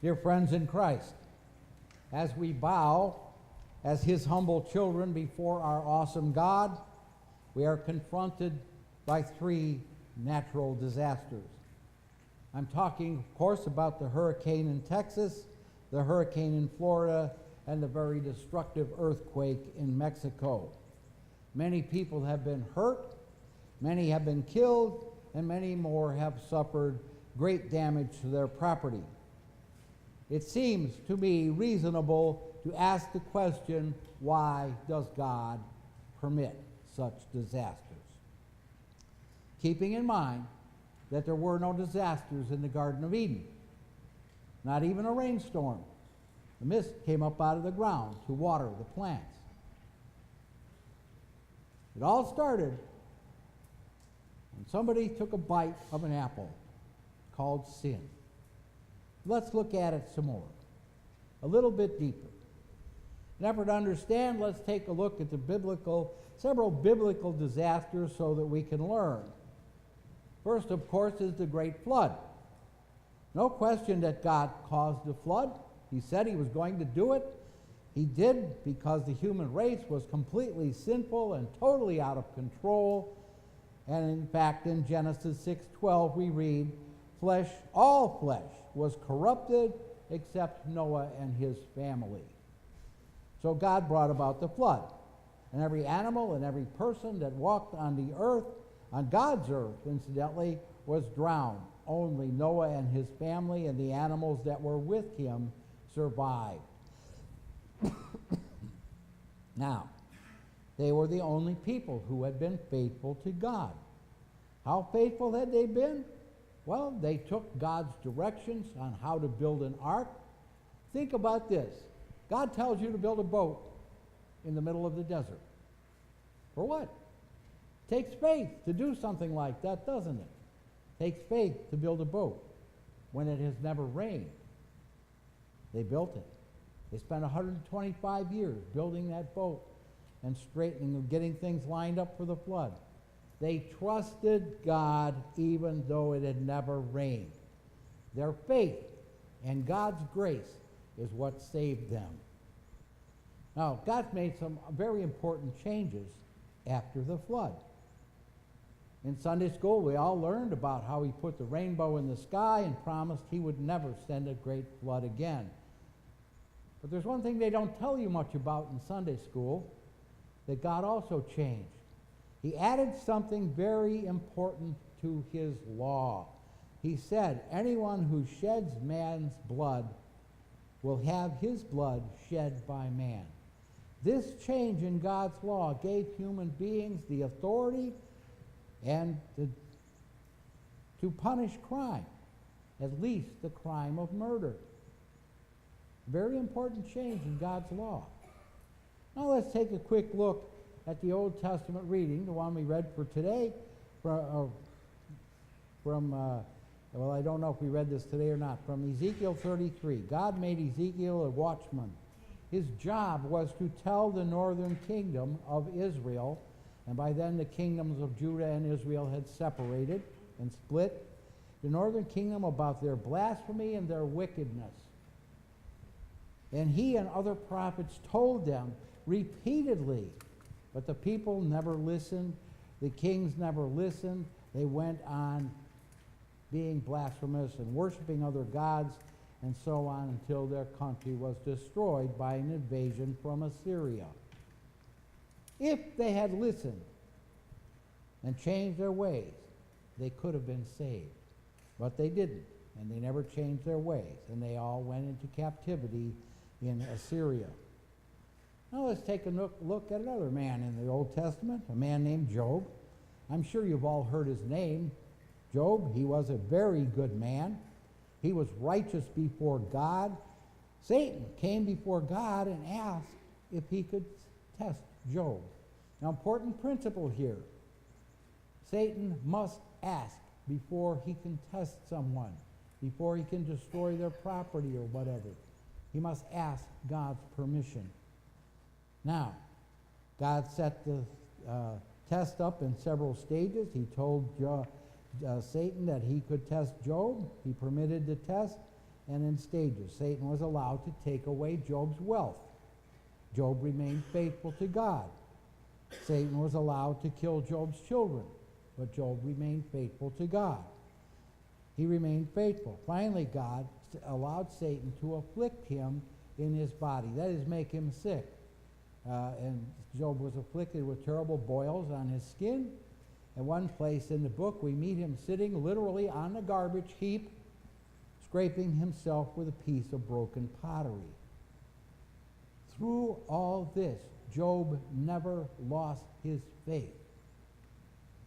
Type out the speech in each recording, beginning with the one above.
Dear friends in Christ, as we bow as his humble children before our awesome God, we are confronted by three natural disasters. I'm talking, of course, about the hurricane in Texas, the hurricane in Florida, and the very destructive earthquake in Mexico. Many people have been hurt, many have been killed, and many more have suffered great damage to their property. It seems to me reasonable to ask the question, why does God permit such disasters? Keeping in mind that there were no disasters in the Garden of Eden, not even a rainstorm. The mist came up out of the ground to water the plants. It all started when somebody took a bite of an apple called sin. Let's look at it some more, a little bit deeper. In effort to understand, let's take a look at several biblical disasters so that we can learn. First, of course, is the great flood. No question that God caused the flood. He said he was going to do it. He did, because the human race was completely sinful and totally out of control. And in fact, in Genesis 6:12, we read, all flesh was corrupted except Noah and his family. So God brought about the flood. And every animal and every person that walked on the earth, on God's earth, incidentally, was drowned. Only Noah and his family and the animals that were with him survived. Now, they were the only people who had been faithful to God. How faithful had they been? Well, they took God's directions on how to build an ark. Think about this. God tells you to build a boat in the middle of the desert. For what? It takes faith to do something like that, doesn't it? It takes faith to build a boat when it has never rained. They built it. They spent 125 years building that boat and straightening and getting things lined up for the flood. They trusted God even though it had never rained. Their faith and God's grace is what saved them. Now, God's made some very important changes after the flood. In Sunday school, we all learned about how he put the rainbow in the sky and promised he would never send a great flood again. But there's one thing they don't tell you much about in Sunday school, that God also changed. He added something very important to his law. He said, anyone who sheds man's blood will have his blood shed by man. This change in God's law gave human beings the authority and to punish crime, at least the crime of murder. Very important change in God's law. Now let's take a quick look at the Old Testament reading, the one we read for today, well, I don't know if we read this today or not, from Ezekiel 33. God made Ezekiel a watchman. His job was to tell the northern kingdom of Israel, and by then the kingdoms of Judah and Israel had separated and split, the northern kingdom about their blasphemy and their wickedness. And he and other prophets told them repeatedly, but the people never listened. The kings never listened. They went on being blasphemous and worshiping other gods and so on until their country was destroyed by an invasion from Assyria. If they had listened and changed their ways, they could have been saved. But they didn't, and they never changed their ways, and they all went into captivity in Assyria. Now let's take a look at another man in the Old Testament, a man named Job. I'm sure you've all heard his name. Job, he was a very good man. He was righteous before God. Satan came before God and asked if he could test Job. Now, important principle here. Satan must ask before he can test someone, before he can destroy their property or whatever. He must ask God's permission. Now, God set the test up in several stages. He told Satan that he could test Job. He permitted the test, and in stages. Satan was allowed to take away Job's wealth. Job remained faithful to God. Satan was allowed to kill Job's children, but Job remained faithful to God. He remained faithful. Finally, God allowed Satan to afflict him in his body, that is, make him sick. And Job was afflicted with terrible boils on his skin. At one place in the book, we meet him sitting literally on a garbage heap, scraping himself with a piece of broken pottery. Through all this, Job never lost his faith.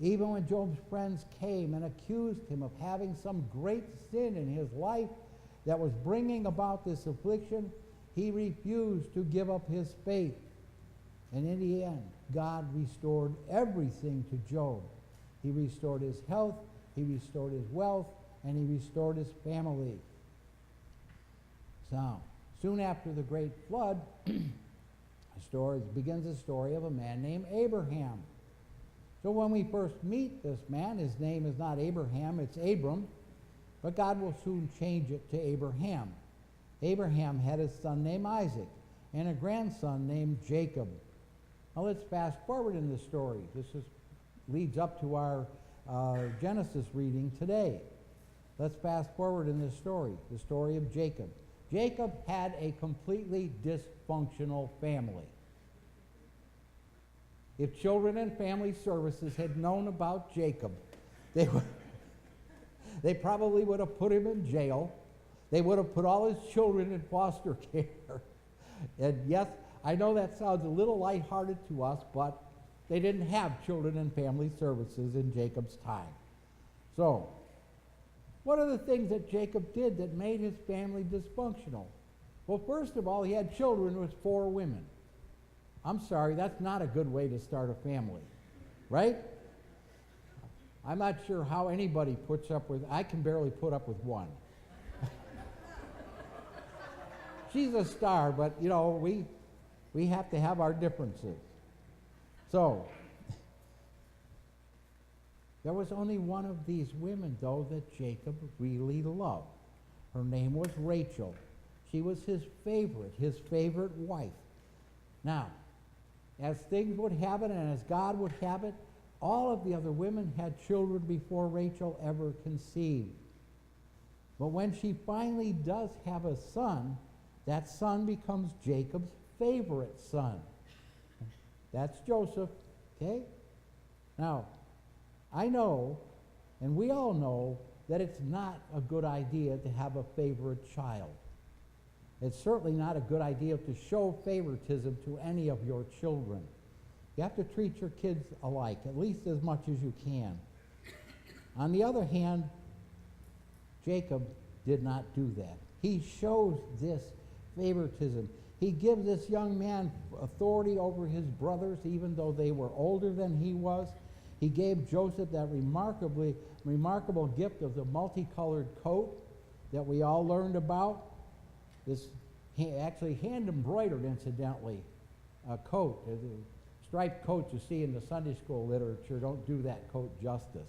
Even when Job's friends came and accused him of having some great sin in his life that was bringing about this affliction, he refused to give up his faith. And in the end, God restored everything to Job. He restored his health, he restored his wealth, and he restored his family. So, soon after the great flood, begins the story of a man named Abraham. So when we first meet this man, his name is not Abraham, it's Abram, but God will soon change it to Abraham. Abraham had a son named Isaac and a grandson named Jacob. Now let's fast forward in the story. Leads up to our Genesis reading today. Let's fast forward in this story, the story of Jacob. Jacob had a completely dysfunctional family. If Children and Family Services had known about Jacob, they probably would have put him in jail. They would have put all his children in foster care. And yes, I know that sounds a little lighthearted to us, but they didn't have Children and Family Services in Jacob's time. So, what are the things that Jacob did that made his family dysfunctional? Well, first of all, he had children with 4 women. I'm sorry, that's not a good way to start a family, right? I'm not sure how anybody puts up with, I can barely put up with one. She's a star, but you know, we have to have our differences. So, there was only one of these women, though, that Jacob really loved. Her name was Rachel. She was his favorite wife. Now, as things would have it and as God would have it, all of the other women had children before Rachel ever conceived. But when she finally does have a son, that son becomes Jacob's favorite son. That's Joseph, okay? Now, I know, and we all know, that it's not a good idea to have a favorite child. It's certainly not a good idea to show favoritism to any of your children. You have to treat your kids alike, at least as much as you can. On the other hand, Jacob did not do that. He shows this favoritism. He gives this young man authority over his brothers, even though they were older than he was. He gave Joseph that remarkable gift of the multicolored coat that we all learned about. This actually hand-embroidered, incidentally, coat. The striped coats you see in the Sunday school literature don't do that coat justice.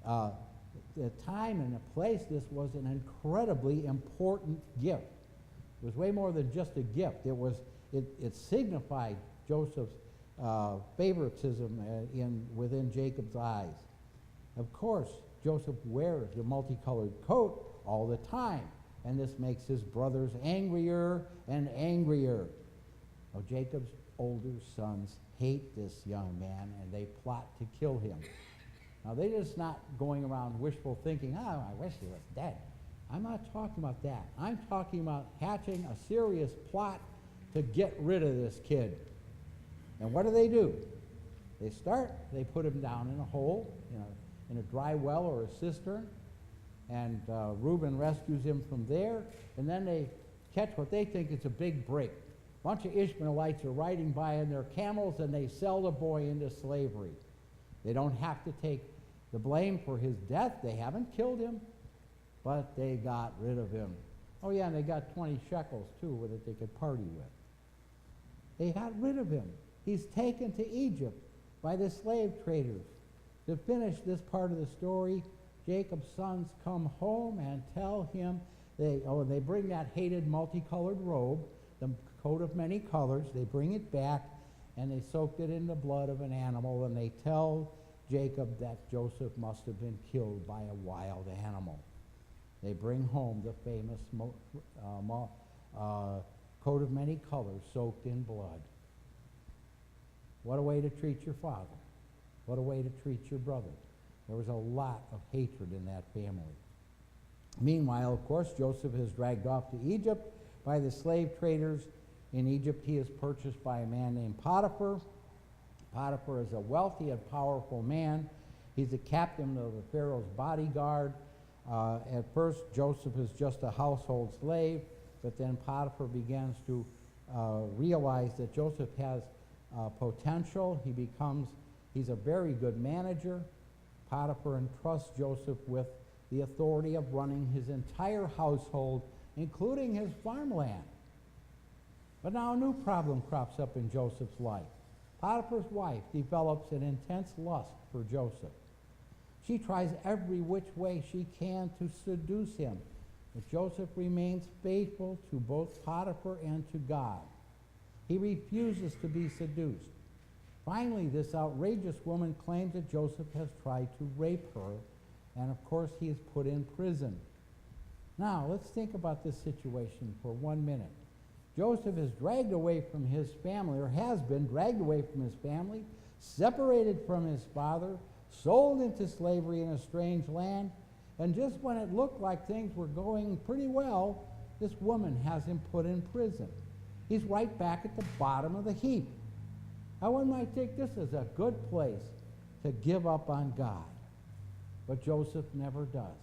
The time and the place, this was an incredibly important gift. It was way more than just a gift. It signified Joseph's favoritism within Jacob's eyes. Of course, Joseph wears the multicolored coat all the time, and this makes his brothers angrier and angrier. Now, Jacob's older sons hate this young man, and they plot to kill him. Now, they're just not going around wishful thinking, oh, I wish he was dead. I'm not talking about that. I'm talking about hatching a serious plot to get rid of this kid. And what do? They put him down in a hole, in a dry well or a cistern, and Reuben rescues him from there, and then they catch what they think is a big break. A bunch of Ishmaelites are riding by on their camels, and they sell the boy into slavery. They don't have to take the blame for his death. They haven't killed him, but they got rid of him. Oh yeah, and they got 20 shekels too that they could party with. They got rid of him. He's taken to Egypt by the slave traders. To finish this part of the story, Jacob's sons come home and tell him They bring that hated multicolored robe, the coat of many colors. They bring it back, and they soaked it in the blood of an animal, and they tell Jacob that Joseph must have been killed by a wild animal. They bring home the famous coat of many colors soaked in blood. What a way to treat your father. What a way to treat your brother. There was a lot of hatred in that family. Meanwhile, of course, Joseph is dragged off to Egypt by the slave traders. In Egypt, he is purchased by a man named Potiphar. Potiphar is a wealthy and powerful man. He's the captain of the Pharaoh's bodyguard. At first, Joseph is just a household slave, but then Potiphar begins to realize that Joseph has potential. He's a very good manager. Potiphar entrusts Joseph with the authority of running his entire household, including his farmland. But now a new problem crops up in Joseph's life. Potiphar's wife develops an intense lust for Joseph. She tries every which way she can to seduce him, but Joseph remains faithful to both Potiphar and to God. He refuses to be seduced. Finally, this outrageous woman claims that Joseph has tried to rape her, and of course he is put in prison. Now, let's think about this situation for 1 minute. Joseph is dragged away from his family, or has been dragged away from his family, separated from his father, sold into slavery in a strange land, and just when it looked like things were going pretty well, this woman has him put in prison. He's right back at the bottom of the heap. Now, one might think this is a good place to give up on God. But Joseph never does.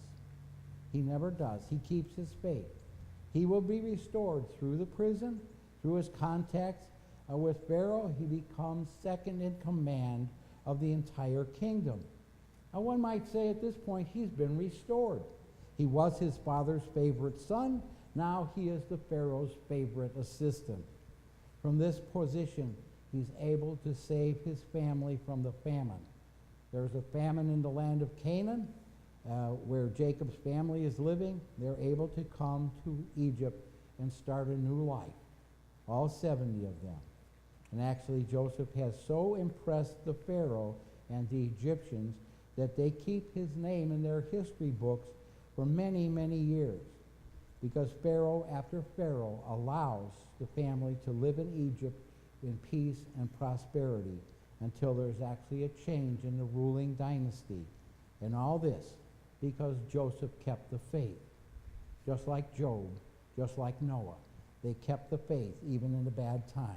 He never does. He keeps his faith. He will be restored through the prison, through his contacts with Pharaoh. He becomes second in command of the entire kingdom. Now, one might say at this point he's been restored. He was his father's favorite son. Now he is the Pharaoh's favorite assistant. From this position, he's able to save his family from the famine. There's a famine in the land of Canaan, where Jacob's family is living. They're able to come to Egypt and start a new life, all 70 of them. And actually, Joseph has so impressed the Pharaoh and the Egyptians that they keep his name in their history books for many, many years, because Pharaoh after Pharaoh allows the family to live in Egypt in peace and prosperity until there's actually a change in the ruling dynasty. And all this because Joseph kept the faith, just like Job, just like Noah. They kept the faith even in the bad times.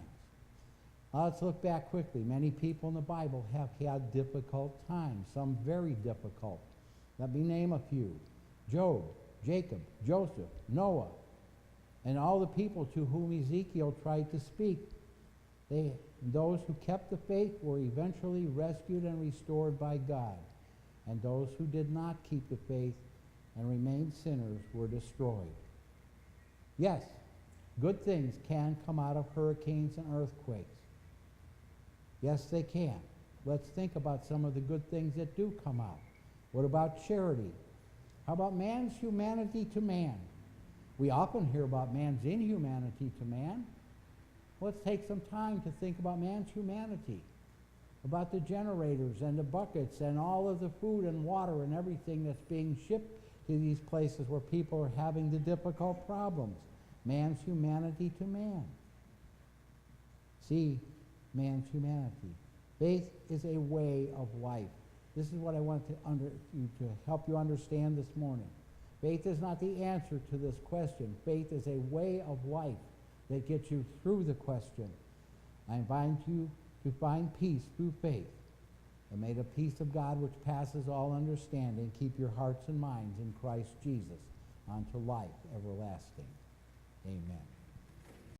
Let's look back quickly. Many people in the Bible have had difficult times, some very difficult. Let me name a few. Job, Jacob, Joseph, Noah, and all the people to whom Ezekiel tried to speak. Those who kept the faith were eventually rescued and restored by God. And those who did not keep the faith and remained sinners were destroyed. Yes, good things can come out of hurricanes and earthquakes. Yes, they can. Let's think about some of the good things that do come out. What about charity? How about man's humanity to man? We often hear about man's inhumanity to man. Let's take some time to think about man's humanity, about the generators and the buckets and all of the food and water and everything that's being shipped to these places where people are having the difficult problems. Man's humanity to man. See, man's humanity. Faith is a way of life. This is what I want to help you understand this morning. Faith is not the answer to this question. Faith is a way of life that gets you through the question. I invite you to find peace through faith. And may the peace of God, which passes all understanding, keep your hearts and minds in Christ Jesus unto life everlasting. Amen.